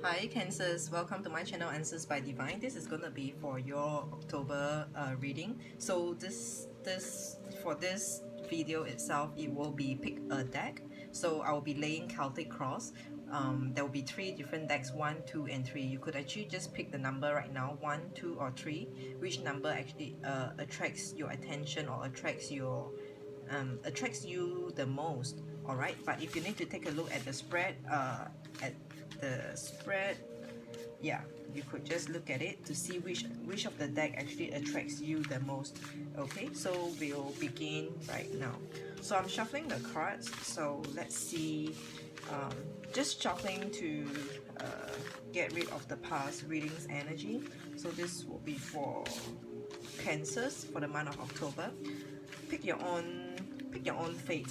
Hi Cancers, welcome to my channel Answers by Divine. This is gonna be for your October reading. So this for this video itself, it will be pick a deck. So I will be laying Celtic Cross. There will be 3 different decks, 1, 2, and 3. You could actually just pick the number right now, 1, 2, or 3. Which number actually attracts your attention or attracts you the most. All right, but if you need to take a look at the spread, yeah, you could just look at it to see which of the deck actually attracts you the most. Okay, so we'll begin right now. So I'm shuffling the cards, so let's see. Just shuffling to get rid of the past readings energy. So this will be for Cancers for the month of October. Pick your own fate.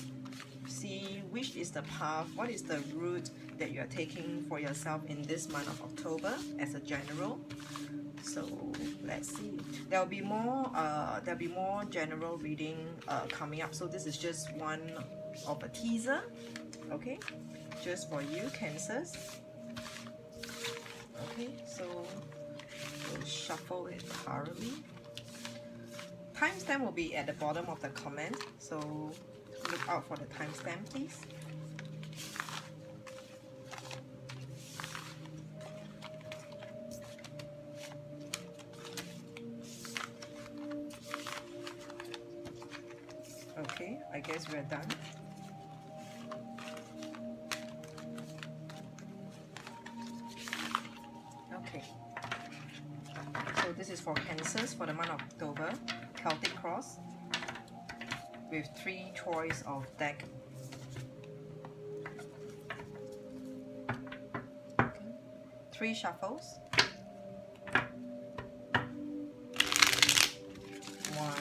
See which is the path, what is the route that you are taking for yourself in this month of October as a general. So let's see. There'll be more general reading coming up. So this is just one of a teaser. Okay, just for you Cancers. Okay, so we'll shuffle it thoroughly. Timestamp will be at the bottom of the comment, so look out for the timestamp, please. Okay, I guess we're done. Okay, so this is for Cancers for the month of October, Celtic Cross, with 3 choice of deck. Okay. 3 shuffles. 1,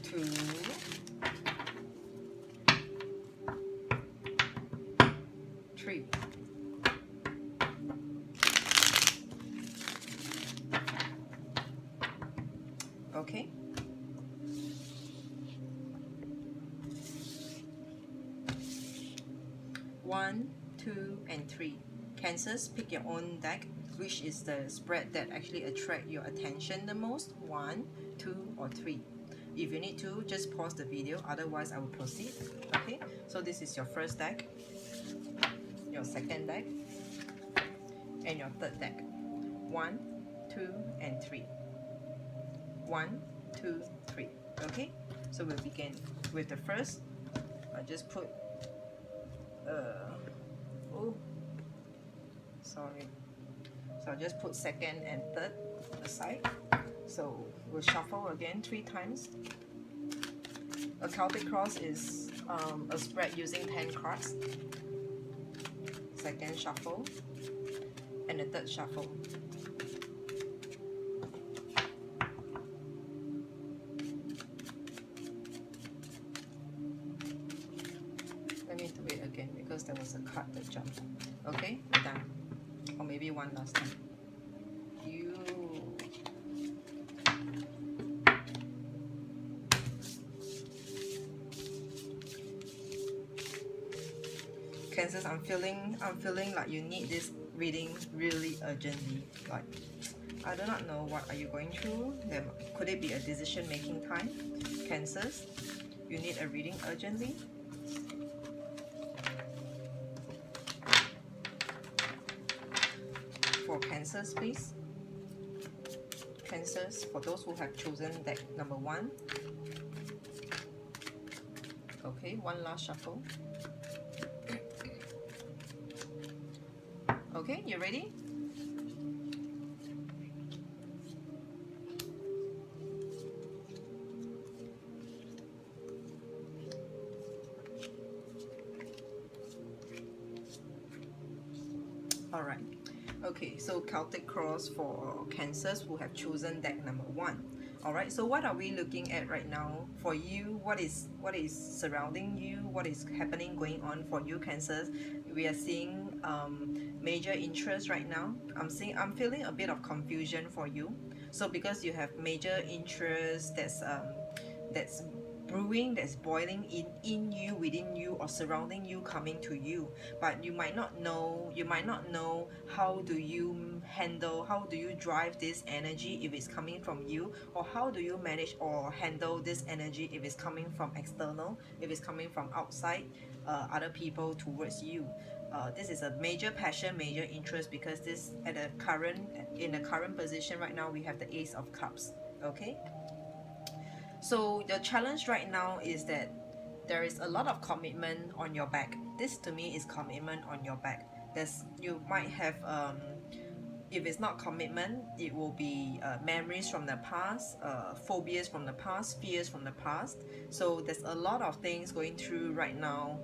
2, 3. Okay. One, 2, and 3. Cancers, pick your own deck. Which is the spread that actually attract your attention the most? 1, 2, or 3. If you need to, just pause the video. Otherwise, I will proceed. Okay. So this is your first deck, your second deck, and your third deck. 1, 2, and 3. 1, 2, 3. Okay. So we'll begin with the first. I just put oh, sorry. So I'll just put second and third aside. So we'll shuffle again 3 times. A Celtic Cross is a spread using 10 cards. Second shuffle and the third shuffle. Let me do it again because there was a card that jumped. Okay, we're done. Or maybe one last time. Cancers, I'm feeling like you need this reading really urgently. Like, I do not know what are you going through. Could it be a decision making time? Cancers, you need a reading urgently. For Cancers, please. Cancers, for those who have chosen deck number 1. Okay, one last shuffle. Okay, you ready? All right. Okay, so Celtic Cross for Cancers who have chosen deck number 1. All right, so what are we looking at right now for you? What is surrounding you? What is happening, going on for you, Cancers? We are seeing major interest right now. I'm feeling a bit of confusion for you. So because you have major interest that's brewing, that's boiling in you, within you, or surrounding you, coming to you. But you might not know how do you handle, how do you drive this energy if it's coming from you, or how do you manage or handle this energy if it's coming from external, if it's coming from outside, other people towards you. This is a major passion, major interest, because this in the current position right now, we have the Ace of Cups. Okay, so the challenge right now is that there is a lot of commitment on your back. This to me is commitment on your back. You might have if it's not commitment, it will be memories from the past, phobias from the past, fears from the past. So there's a lot of things going through right now,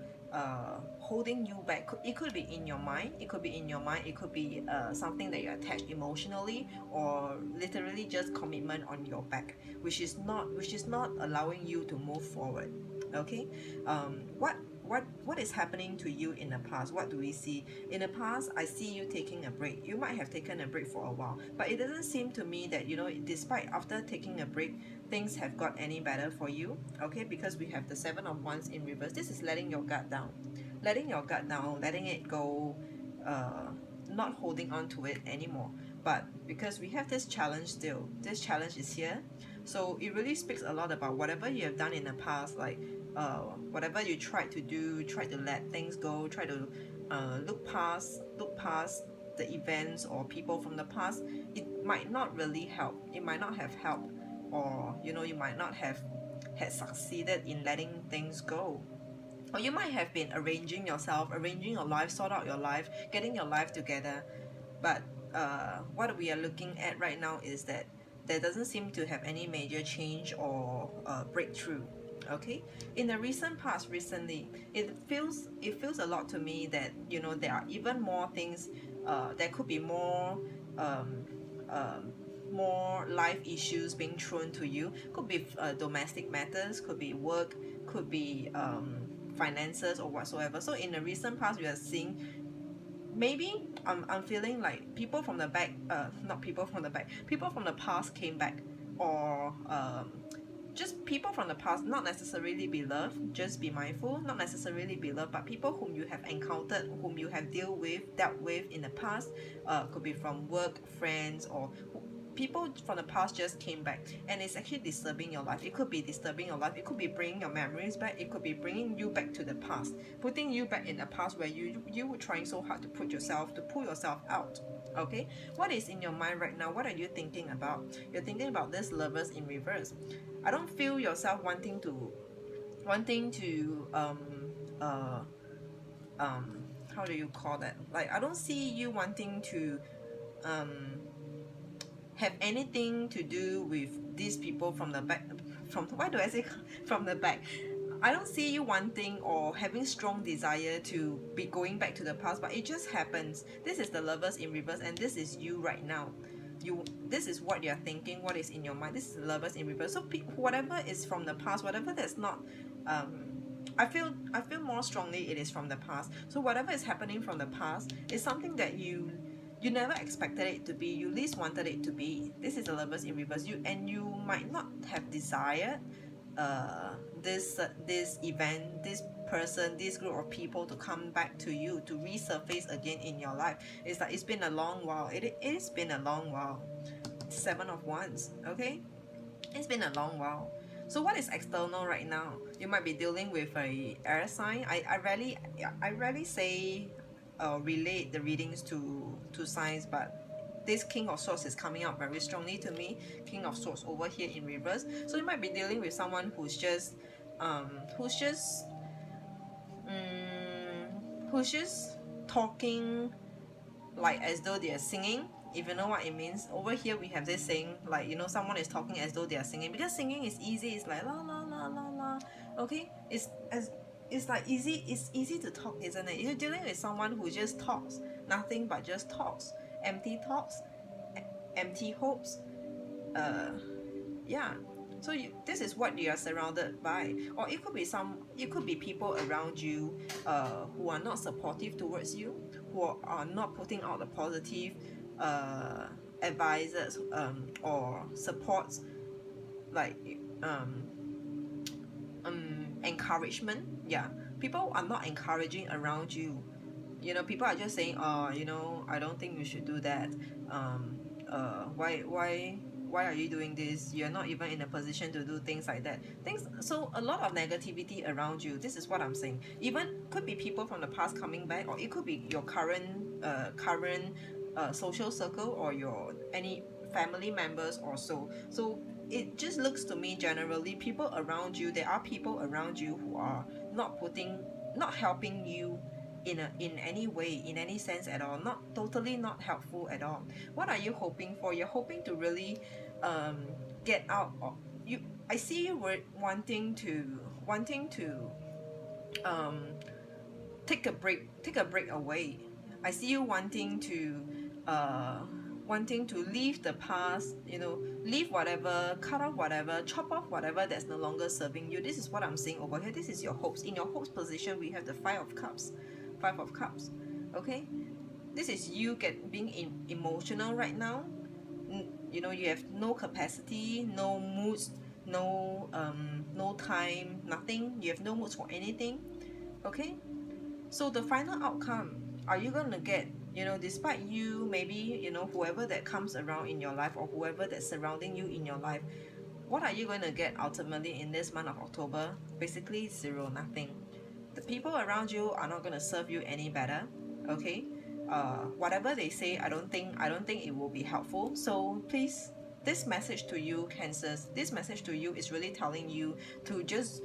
holding you back. It could be in your mind, it could be something that you're attached emotionally, or literally just commitment on your back, which is not allowing you to move forward. Okay, what is happening to you in the past? What do we see in the past? I see you taking a break. You might have taken a break for a while, but it doesn't seem to me that, despite after taking a break, things have got any better for you. Okay, because we have the Seven of Wands in reverse. This is letting your guard down, letting it go, not holding on to it anymore. But because we have this challenge still, this challenge is here. So it really speaks a lot about whatever you have done in the past, like whatever you tried to do, try to let things go, try to look past the events or people from the past. It might not really help. It might not have helped, or you might not have had succeeded in letting things go. Or you might have been arranging your life, sort out your life, getting your life together. But what we are looking at right now is that there doesn't seem to have any major change or breakthrough. Okay, in the recently, it feels a lot to me that there are even more things. There could be um, more life issues being thrown to you. Could be domestic matters, could be work, could be finances or whatsoever. So in the recent past, we are seeing, maybe I'm feeling like people from the back, not people from the back, people from the past came back, or just people from the past, not necessarily beloved, just be mindful, not necessarily beloved, but people whom you have encountered, whom you have dealt with in the past, could be from work, friends, or people from the past just came back, and it's actually disturbing your life. It could be disturbing your life, it could be bringing your memories back, it could be bringing you back to the past, putting you back in the past where you were trying so hard to pull yourself out. Okay, what is in your mind right now? What are you thinking about? You're thinking about this Lovers in reverse. I don't feel yourself wanting to uh how do you call that, like I don't see you wanting to have anything to do with these people from the back. From why do I say from the back? I don't see you wanting or having strong desire to be going back to the past, but it just happens. This is the Lovers in reverse, and this is you right now. This is what you're thinking, what is in your mind. This is the Lovers in reverse. So whatever is from the past, whatever that's not I feel more strongly it is from the past. So whatever is happening from the past is something that you never expected it to be, you least wanted it to be. This is the Lovers in reverse. You might not have desired this event, this person, this group of people to come back to you, to resurface again in your life. It's like it's been a long while. It's been a long while. Seven of Wands. Okay, it's been a long while. So what is external right now? You might be dealing with a air sign. I rarely say relate the readings to signs, but this King of Swords is coming out very strongly to me. King of Swords over here in reverse. So you might be dealing with someone who's just talking like as though they are singing, if you know what it means. Over here we have this saying, like, someone is talking as though they are singing, because singing is easy. It's like la la la la la. Okay, it's like easy. It's easy to talk, isn't it? You're dealing with someone who just talks, nothing but just talks, empty talks, empty hopes. Yeah. So this is what you are surrounded by, or it could be people around you who are not supportive towards you, who are not putting out the positive advisors or supports, like encouragement. Yeah, people are not encouraging around you. You know, people are just saying, oh, you know, I don't think you should do that. Why are you doing this? You're not even in a position to do things like that. Things, so a lot of negativity around you. This is what I'm saying. Even could be people from the past coming back, or it could be your current social circle, or your any family members or so. So it just looks to me, generally people around you, there are people around you who are not helping you in any way, in any sense at all, not totally not helpful at all. What are you hoping for? You're hoping to really get out of you. I see you were wanting to um, take a break away. I see you wanting to leave the past, you know, leave whatever, cut off whatever, chop off whatever that's no longer serving you. This is what I'm saying over here. This is your hopes. In your hopes position, we have the Five of Cups. Okay, this is you being emotional right now. You know, you have no capacity, no moods, no time, nothing. You have no moods for anything. Okay, so the final outcome, are you gonna get, you know, despite you, maybe, you know, whoever that comes around in your life, or whoever that's surrounding you in your life, what are you going to get ultimately in this month of October? Basically zero, nothing. The people around you are not going to serve you any better. Okay, whatever they say, I don't think it will be helpful. So please, this message to you, Cancers, this message to you is really telling you to just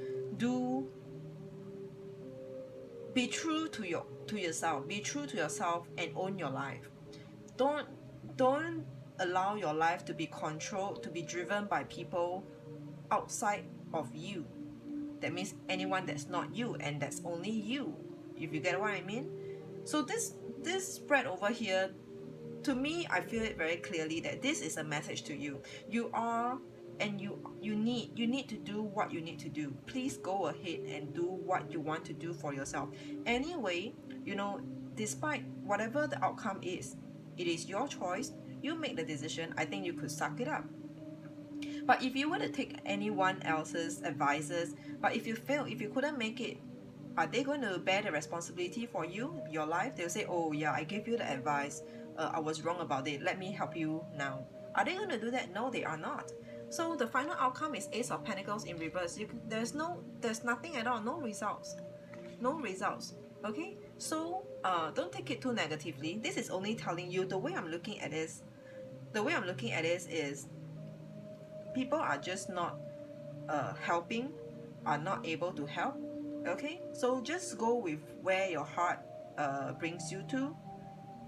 be true to yourself, be true to yourself, and own your life. Don't allow your life to be controlled, to be driven by people outside of you. That means anyone that's not you, and that's only you, if you get what I mean. So this spread over here, to me, I feel it very clearly that this is a message to you. You are, and you need to do what you need to do. Please go ahead and do what you want to do for yourself. Anyway, you know, despite whatever the outcome is, it is your choice. You make the decision. I think you could suck it up. But if you were to take anyone else's advices, but if you fail, if you couldn't make it, are they going to bear the responsibility for you, your life? They'll say, oh yeah, I gave you the advice, I was wrong about it, let me help you now. Are they going to do that? No, they are not. So the final outcome is Ace of Pentacles in reverse. There's nothing at all, no results. Okay, so don't take it too negatively. This is only telling you, the way I'm looking at this is people are just not helping, are not able to help. Okay, so just go with where your heart brings you to.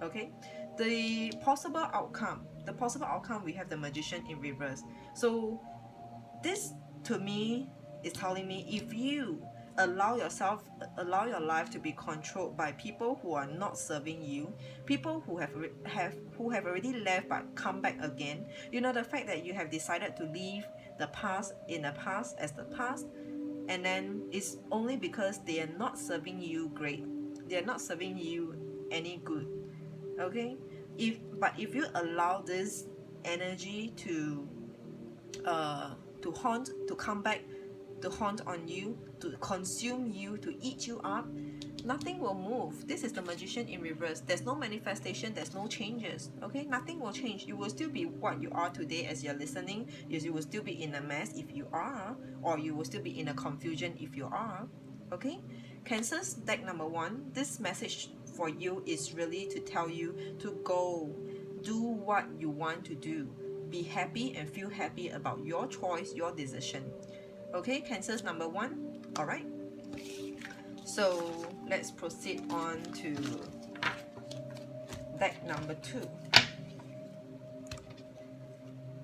Okay, the possible outcome, we have the Magician in reverse. So this to me is telling me, if you allow your life to be controlled by people who are not serving you, people who have already left but come back again, you know, the fact that you have decided to leave the past in the past as the past, and then it's only because they are not serving you great, they are not serving you any good. Okay, if you allow this energy to come back, to haunt on you, to consume you, to eat you up, nothing will move. This is the Magician in reverse. There's no manifestation, there's no changes. Okay, nothing will change. You will still be what you are today as you're listening. Yes, you will still be in a mess if you are, or you will still be in a confusion if you are. Okay, Cancers, deck number 1, this message for you is really to tell you to go do what you want to do. Be happy and feel happy about your choice, your decision. Okay, Cancers number 1. All right, so let's proceed on to deck number 2.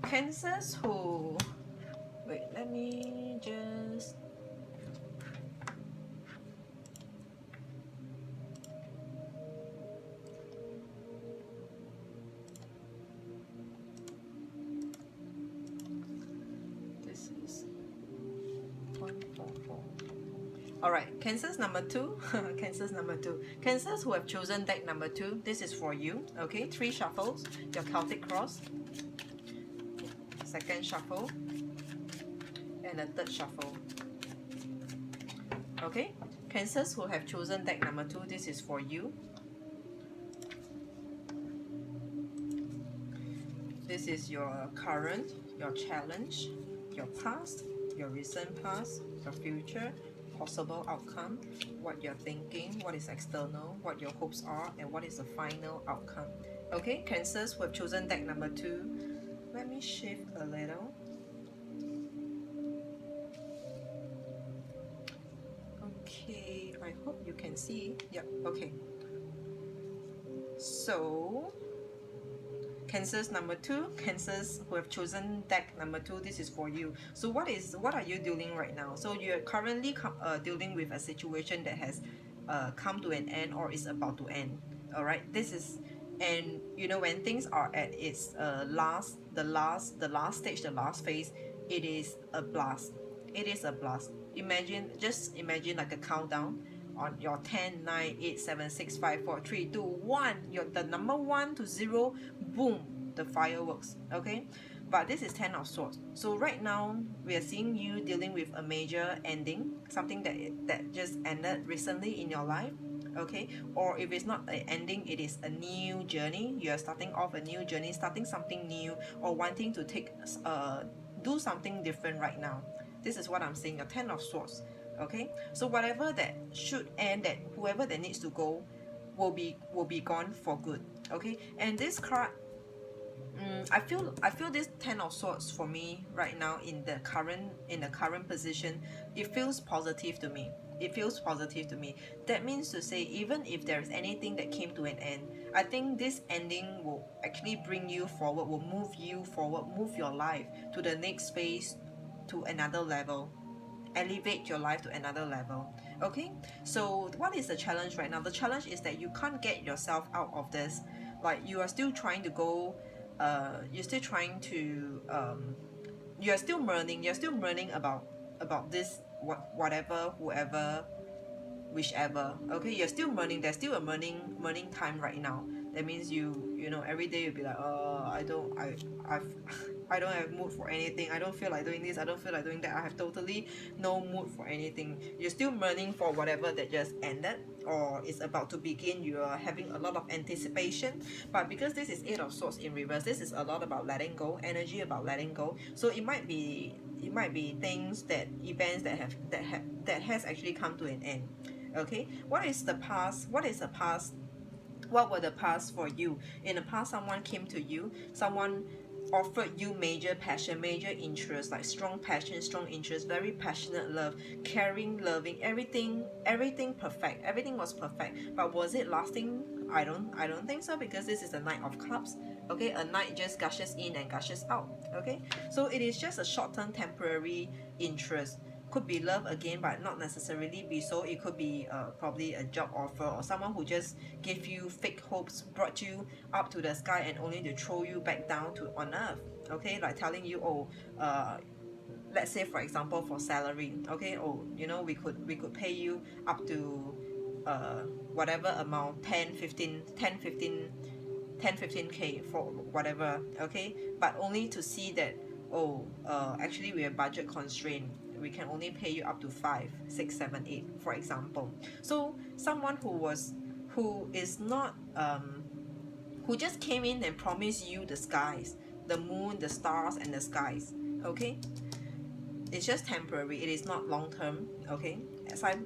Cancers who, wait, let me just, alright, Cancers number 2. Cancers number 2. Cancers who have chosen deck number 2, this is for you. Okay, 3 shuffles, your Celtic cross, second shuffle, and a third shuffle. Okay, Cancers who have chosen deck number 2, this is for you. This is your current, your challenge, your past, your recent past, your future, possible outcome, what you're thinking, what is external, what your hopes are, and what is the final outcome. Okay, Cancers who have chosen deck number 2, let me shift a little. Okay, I hope you can see. Yep, okay. So, Cancers number 2, Cancers who have chosen deck number 2, this is for you. So what are you dealing right now? So you're currently dealing with a situation that has come to an end or is about to end. All right, this is, and you know, when things are at its the last stage, the last phase, it is a blast. It is a blast. Just imagine like a countdown on your 10, 9, 8, 7, 6, 5, 4, 3, 2, 1. You're the number 1 to 0, boom, the fireworks. Okay, but this is 10 of Swords. So right now we are seeing you dealing with a major ending, something that just ended recently in your life. Okay, or if it's not an ending, it is a new journey. You are starting off a new journey, starting something new, or wanting to do something different right now. This is what I'm saying, your 10 of Swords. Okay, so whatever that should end, that whoever that needs to go will be gone for good. Okay, and this card, I feel this 10 of Swords for me right now in the current position, it feels positive to me. It feels positive to me. That means to say, even if there is anything that came to an end, I think this ending will actually bring you forward, will move you forward, move your life to the next phase, to another level, elevate your life to another level. Okay, so what is the challenge right now? The challenge is that you can't get yourself out of this. Like, you are still trying to go, you're still trying to you're still mourning about this, whatever, whoever, whichever. Okay, you're still mourning. There's still a mourning time right now. That means you know, every day you'll be like, I've I don't have mood for anything. I don't feel like doing this. I don't feel like doing that. I have totally no mood for anything. You're still mourning for whatever that just ended or is about to begin. You are having a lot of anticipation, but because this is 8 of Swords in reverse, this is a lot about letting go, energy about letting go. So it might be things, that events that has actually come to an end. Okay, what is the past? What were the past for you? In the past, someone came to you, someone offered you major passion, major interest, like strong passion, strong interest, very passionate love, caring, loving, everything perfect. Everything was perfect. But was it lasting? I don't think so, because this is the Knight of Cups. Okay, a knight just gushes in and gushes out. Okay, so it is just a short-term temporary interest. Could be love again, but not necessarily be so. It could be probably a job offer, or someone who just gave you fake hopes, brought you up to the sky and only to throw you back down to on earth. Okay, like telling you, oh, let's say for example for salary, okay, oh, you know, we could pay you up to whatever amount, 10 15 for whatever. Okay, but only to see that, oh, actually we are budget constrained, we can only pay you up to 5 6 7 8, for example. So someone who is not who just came in and promised you the skies, the moon, the stars, and the skies. Okay, it's just temporary, it is not long term. Okay,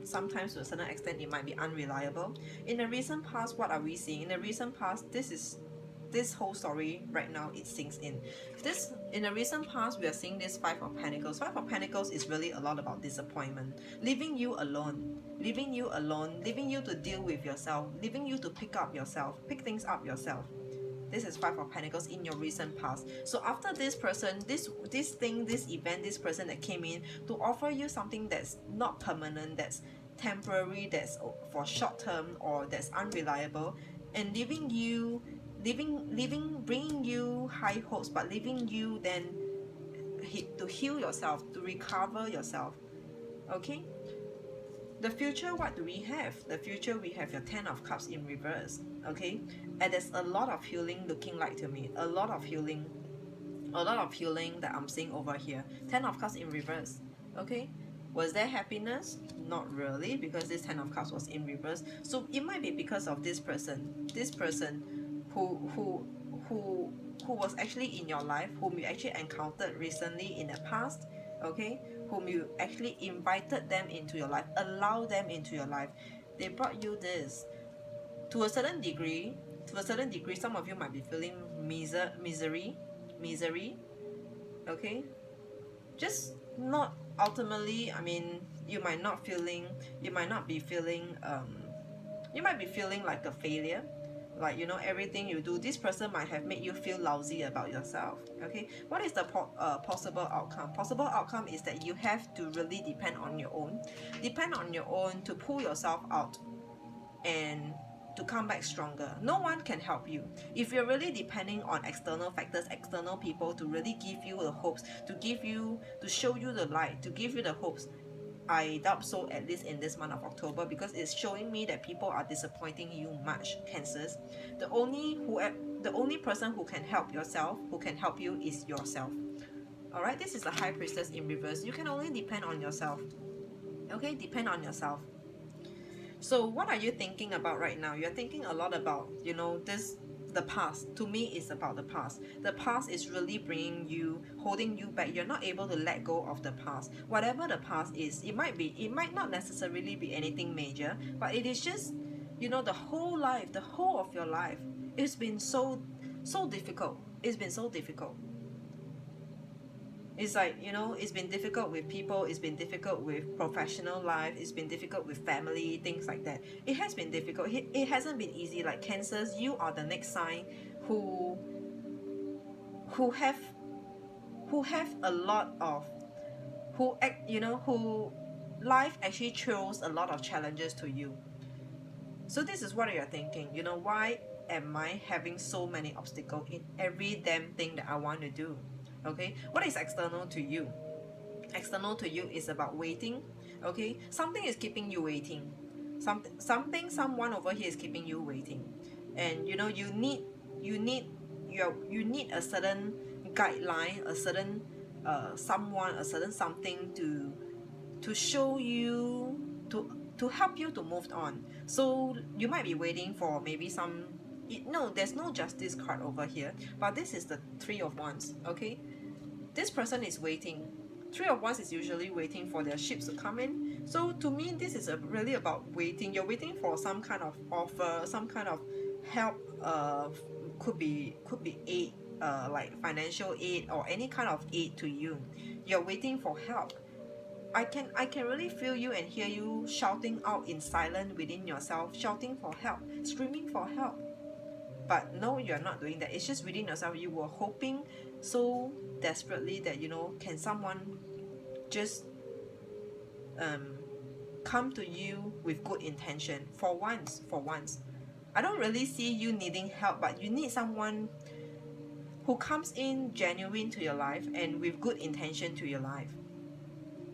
sometimes to a certain extent it might be unreliable. In the recent past, what are we seeing? In the recent past, this whole story right now, it sinks in. This, in the recent past, we are seeing this 5 of Pentacles. 5 of Pentacles is really a lot about disappointment, leaving you alone, leaving you to deal with yourself, leaving you to pick things up yourself. This is 5 of Pentacles in your recent past. So after this person, this thing, this event, this person that came in to offer you something that's not permanent, that's temporary, that's for short term, or that's unreliable, and bringing you high hopes, but leaving you then to heal yourself, to recover yourself. Okay, the future, what do we have? The future, we have your 10 of Cups in reverse. Okay, and there's a lot of healing looking like to me, a lot of healing that I'm seeing over here. 10 of Cups in reverse. Okay, Was there happiness? Not really, because this Ten of Cups was in reverse. So it might be because of this person who who was actually in your life, whom you actually encountered recently in the past, okay, whom you actually invited them into your life, allow them into your life. They brought you this. To a certain degree, some of you might be feeling misery, okay? Just not ultimately, I mean, you might be feeling you might be feeling like a failure, like, you know, everything you do, this person might have made you feel lousy about yourself, okay? What is the possible outcome? Possible outcome is that you have to really depend on your own to pull yourself out and to come back stronger. No one can help you. If you're really depending on external factors, external people to really give you the hopes, to show you the light, to give you the hopes, I doubt so, at least in this month of October, because it's showing me that people are disappointing you much, Cancers. The only person who can help you is yourself. Alright, this is the High Priestess in reverse. You can only depend on yourself. Okay, depend on yourself. So what are you thinking about right now? You're thinking a lot about, you know, the past. To me, it's about the past. The past is really holding you back. You're not able to let go of the past. Whatever the past is, it might not necessarily be anything major, but it is just, you know, the whole of your life. It's been so difficult. It's been so difficult. It's like, you know, it's been difficult with people, it's been difficult with professional life, it's been difficult with family, things like that. It has been difficult. It hasn't been easy. Like Cancers, you are the next sign who have a lot of, who life actually throws a lot of challenges to you. So this is what you're thinking, you know, why am I having so many obstacles in every damn thing that I want to do? Okay, what is external to you? External to you is about waiting. Okay, something is keeping you waiting. Someone over here is keeping you waiting, and you know, you need a certain guideline, a certain someone, a certain something to show you, to help you to move on. So you might be waiting for maybe some, no, there's no Justice card over here, but this is the Three of Wands. Okay, this person is waiting. Three of Wands is usually waiting for their ships to come in. So to me, this is really about waiting. You're waiting for some kind of offer, some kind of help. Could be aid, like financial aid or any kind of aid to you. You're waiting for help. I can really feel you and hear you shouting out in silence within yourself, shouting for help, screaming for help. But no, you're not doing that. It's just within yourself. You were hoping so desperately that, you know, can someone just come to you with good intention for once. I don't really see you needing help, but you need someone who comes in genuine to your life and with good intention to your life.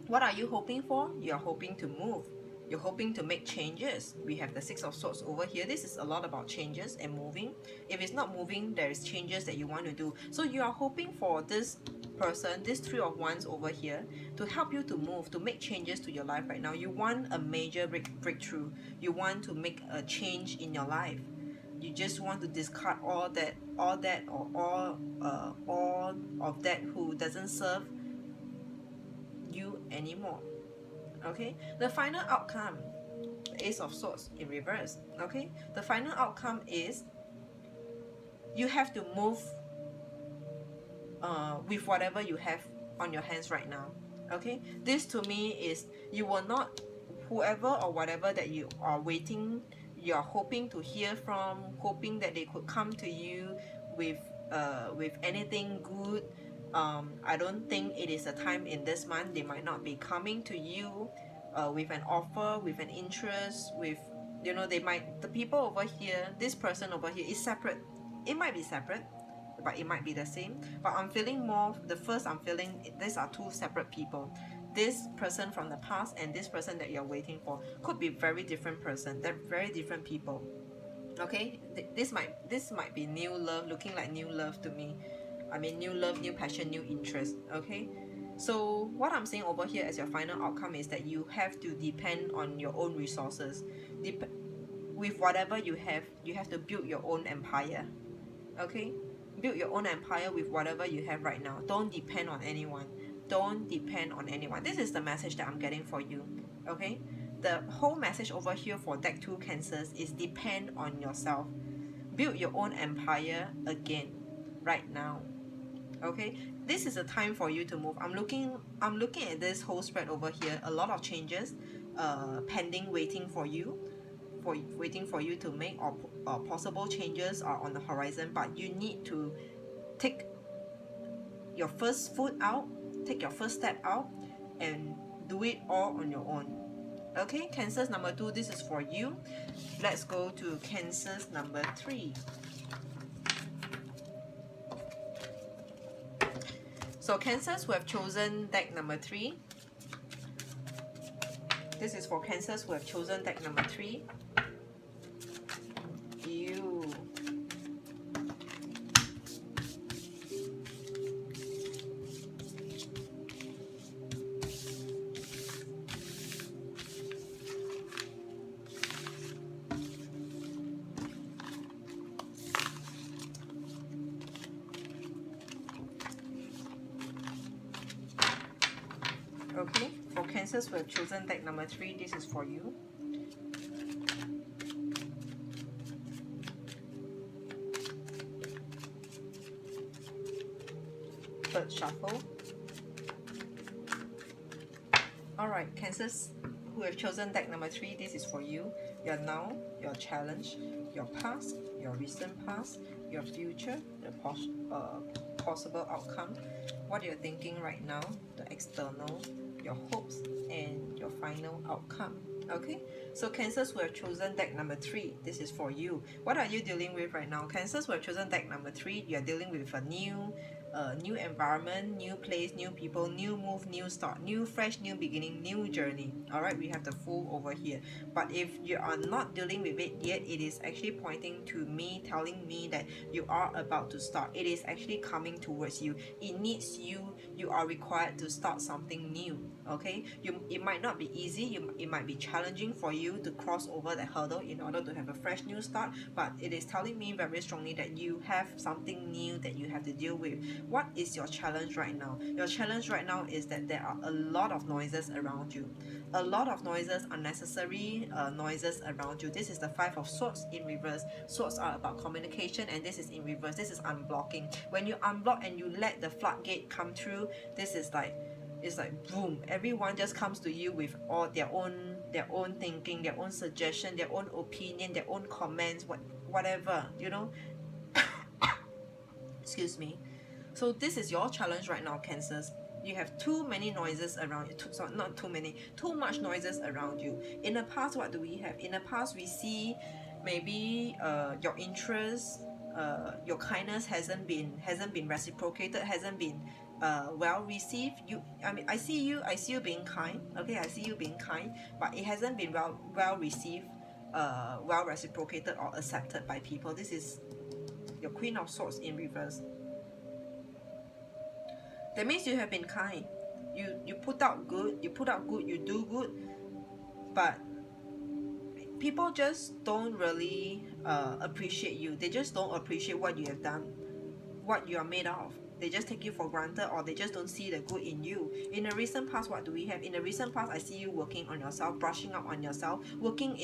What are you hoping for? You're hoping to move. You're hoping to make changes. We have the Six of Swords over here. This is a lot about changes and moving. If it's not moving, there is changes that you want to do. So you are hoping for this person, this Three of Wands over here, to help you to move, to make changes to your life right now. You want a major breakthrough. You want to make a change in your life. You just want to discard all of that who doesn't serve you anymore. Okay, the final outcome, Ace of Swords in reverse. Okay, the final outcome is you have to move with whatever you have on your hands right now. Okay, this to me is, you will not, whoever or whatever that you are waiting, you're hoping to hear from, hoping that they could come to you with anything good. I don't think it is a time in this month. They might not be coming to you with an offer, with an interest, with, you know, the people over here, this person over here is separate. It might be separate, but it might be the same. But I'm feeling more, these are two separate people. This person from the past and this person that you're waiting for could be very different person. They're very different people. Okay, this might be new love, looking like new love to me. I mean, new love, new passion, new interest. Okay, So what I'm saying over here as your final outcome is that you have to depend on your own resources. With whatever you have to build your own empire. Okay, build your own empire with whatever you have right now. Don't depend on anyone. Don't depend on anyone. This is the message that I'm getting for you. Okay, the whole message over here for deck 2 Cancers is depend on yourself. Build your own empire again right now. Okay, this is a time for you to move. I'm looking at this whole spread over here. A lot of changes pending, waiting for you to make, or possible changes are on the horizon, but you need to take your first foot out, take your first step out, and do it all on your own. Okay, Cancers number 2, this is for you. Let's go to Cancers number 3. So Cancers who have chosen deck number 3, this is for Cancers who have chosen deck number 3. You. Okay, for Cancers who have chosen deck number 3, this is for you. Third shuffle. Alright, Cancers who have chosen deck number 3, this is for you. Your now, your challenge, your past, your recent past, your future, the possible outcome, what you're thinking right now, the external, your hopes, and your final outcome. Okay, so Cancers who have chosen deck number 3, this is for you. What are you dealing with right now? Cancers who have chosen deck number 3, you are dealing with a new environment, new place, new people, new move, new start, new fresh, new beginning, new journey. Alright, we have the Fool over here. But if you are not dealing with it yet, it is actually pointing to me, telling me that you are about to start. It is actually coming towards you. It needs you. You are required to start something new. Okay, it might not be easy, it might be challenging for you to cross over the hurdle in order to have a fresh new start, but it is telling me very strongly that you have something new that you have to deal with. What is your challenge right now? Your challenge right now is that there are a lot of noises around you. A lot of noises, unnecessary noises around you. This is the 5 of Swords in reverse. Swords are about communication, and this is in reverse. This is unblocking. When you unblock and you let the floodgate come through, this is like, it's like boom, everyone just comes to you with all their own thinking, their own suggestion, their own opinion, their own comments, whatever, you know. Excuse me. So this is your challenge right now, Cancers. You have too many noises around you. Not too many, too much noises around you. In the past, what do we have? In the past, we see maybe your interest, your kindness hasn't been reciprocated, hasn't been well received. I see you being kind. Okay, I see you being kind, but it hasn't been well received, well reciprocated or accepted by people. This is your Queen of Swords in reverse. That means you have been kind. You put out good, you do good, but people just don't really appreciate you. They just don't appreciate what you have done, what you are made of. They just take you for granted, or they just don't see the good in you. In the recent past, what do we have? In the recent past, I see you working on yourself, brushing up on yourself, working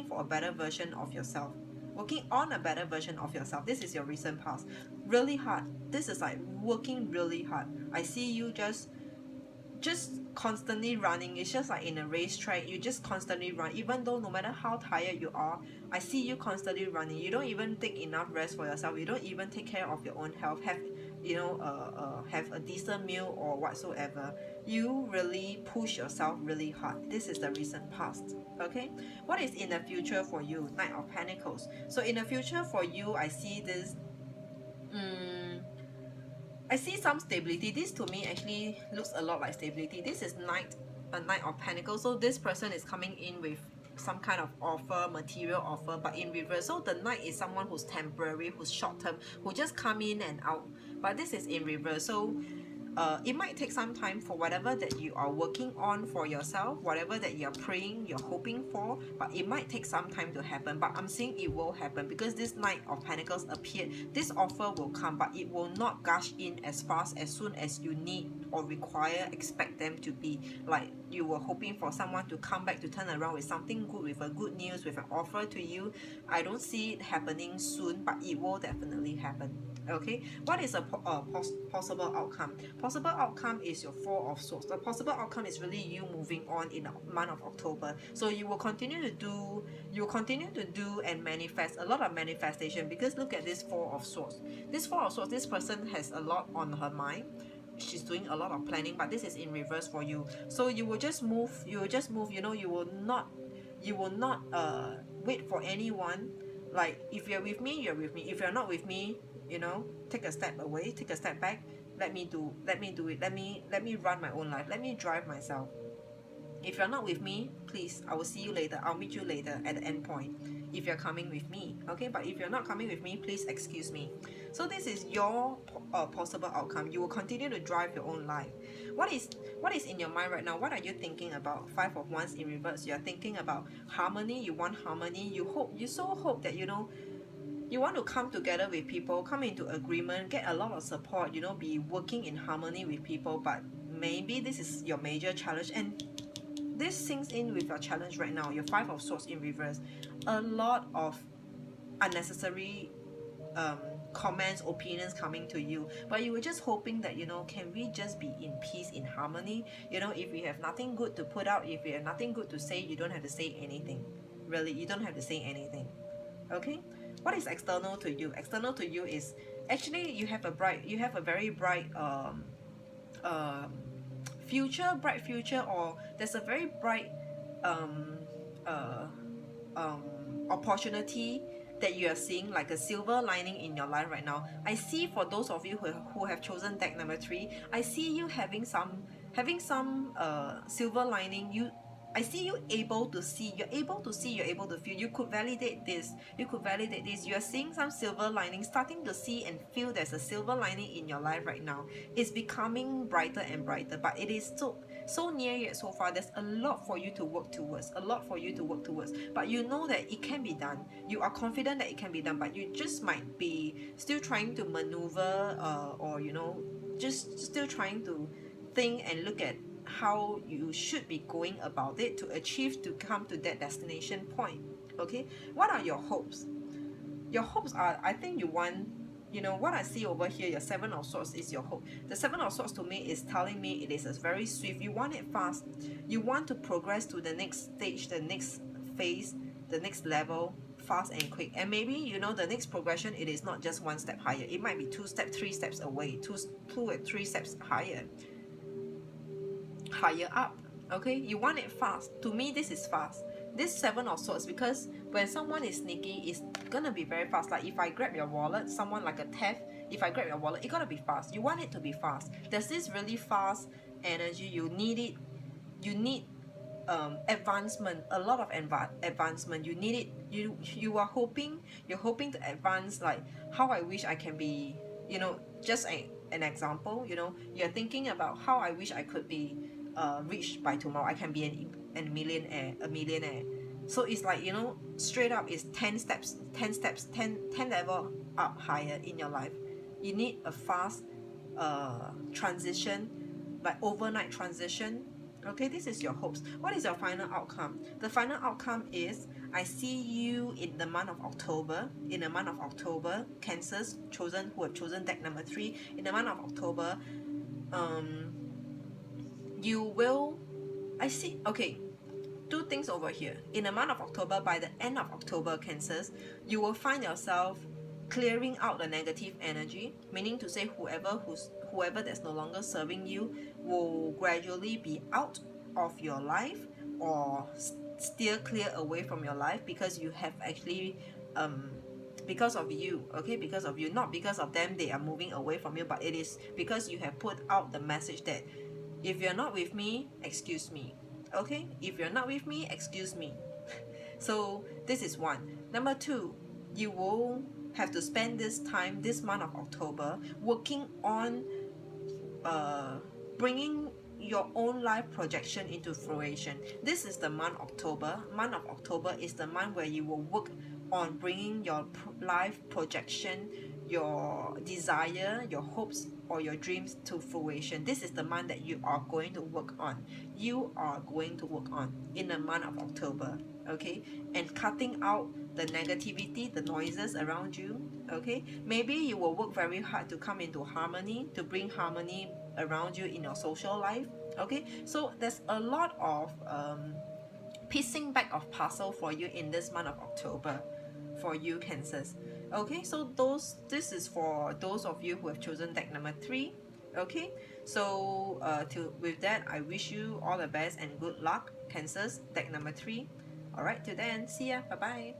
for a better version of yourself. Working on a better version of yourself. This is your recent past. Really hard. This is like working really hard. I see you just constantly running. It's just like in a racetrack, you just constantly run. Even though no matter how tired you are, I see you constantly running. You don't even take enough rest for yourself. You don't even take care of your own health. Have a decent meal or whatsoever. You really push yourself really hard. This is the recent past. Okay, what is in the future for you? Knight of Pentacles. So in the future for you, I see this. I see some stability. This to me actually looks a lot like stability. This is a Knight of Pentacles. So this person is coming in with some kind of offer, material offer, but in reverse. So the Knight is someone who's temporary, who's short term, who just come in and out. But this is in reverse. So it might take some time for whatever that you are working on for yourself, whatever that you're praying, you're hoping for, but it might take some time to happen. But I'm saying it will happen because this Knight of Pentacles appeared. This offer will come, but it will not gush in as fast as soon as you need or require, expect them to be. Like you were hoping for someone to come back, to turn around with something good, with a good news, with an offer to you. I don't see it happening soon, but it will definitely happen. Okay, what is a possible outcome? Possible outcome is your Four of Swords. The possible outcome is really you moving on in the month of October. So you will continue to do and manifest a lot of manifestation, because look at this Four of Swords. This Four of Swords, this person has a lot on her mind. She's doing a lot of planning, but this is in reverse for you. So you will just move, you know, you will not wait for anyone. Like if you're with me, you're with me. If you're not with me, you know, take a step away, take a step back. Let me do it. Let me run my own life. Let me drive myself. If you're not with me, please, I will see you later. I'll meet you later at the end point if you're coming with me. Okay, but if you're not coming with me, please excuse me. So this is your possible outcome. You will continue to drive your own life. What is in your mind right now? What are you thinking about? Five of Wands in reverse. You're thinking about harmony. You want harmony. You so hope that, you know, you want to come together with people, come into agreement, get a lot of support, you know, be working in harmony with people. But maybe this is your major challenge, and this sinks in with your challenge right now. Your Five of Swords in reverse. A lot of unnecessary comments, opinions coming to you, but you were just hoping that, you know, can we just be in peace, in harmony? You know, if we have nothing good to put out, if we have nothing good to say, you don't have to say anything. Really, you don't have to say anything. Okay, what is external to you? External to you is actually you have a very bright bright future, or there's a very bright opportunity that you are seeing, like a silver lining in your life right now. I see, for those of you who have chosen deck number 3, I see you having some silver lining. I see you able to see, you're able to feel. You could validate this. You're seeing some silver lining, starting to see and feel there's a silver lining in your life right now. It's becoming brighter and brighter, but it is so near yet so far. There's a lot for you to work towards, but you know that it can be done. You are confident that it can be done, but you just might be still trying to maneuver, or you know, just still trying to think and look at how you should be going about it to come to that destination point. Okay, what are your hopes? Your hopes are, I think you want, you know, what I see over here, your Seven of Swords is your hope. The Seven of Swords to me is telling me it is a very swift. You want it fast. You want to progress to the next stage, the next phase, the next level, fast and quick. And maybe, you know, the next progression, it is not just one step higher. It might be 2 steps, 3 steps away, two or 3 steps higher up. Okay, you want it fast. To me, this is fast. This Seven of Swords, because when someone is sneaky, it's gonna be very fast. Like if I grab your wallet, someone like a theft, if I grab your wallet, it gotta be fast. You want it to be fast. There's this really fast energy. You need it. You need advancement, a lot of advancement. You need it. You're hoping to advance. Like how I wish I can be, you know, just an example. You know, you're thinking about how I wish I could be rich by tomorrow. I can be a millionaire. So it's like, you know, straight up is 10 level up higher in your life. You need a fast transition, like overnight transition. Okay, this is your hopes. What is your final outcome? The final outcome is, I see you in the month of October. In the month of October, Cancers who have chosen deck number 3, in the month of October, you will, I see, okay, 2 things over here. In the month of October, by the end of October, Cancers, you will find yourself clearing out the negative energy, meaning to say whoever that's no longer serving you will gradually be out of your life, or steer clear away from your life, because you have actually because of you. Okay, because of you, not because of them they are moving away from you, but it is because you have put out the message that if you're not with me, excuse me. Okay, if you're not with me, excuse me. So this is one. Number 2, you will have to spend this month of October, working on bringing your own life projection into fruition. This is the month October. Month of October is the month where you will work on bringing your life projection, your desire, your hopes, or your dreams to fruition. This is the month that you are going to work on. You are going to work on in the month of October, okay? And cutting out the negativity, the noises around you, okay? Maybe you will work very hard to come into harmony, to bring harmony around you in your social life, okay? So there's a lot of piecing back of puzzle for you in this month of October for you Cancers. Okay, so this is for those of you who have chosen deck number 3. Okay, so with that, I wish you all the best and good luck, Cancers, deck number 3. Alright, till then, see ya, bye bye.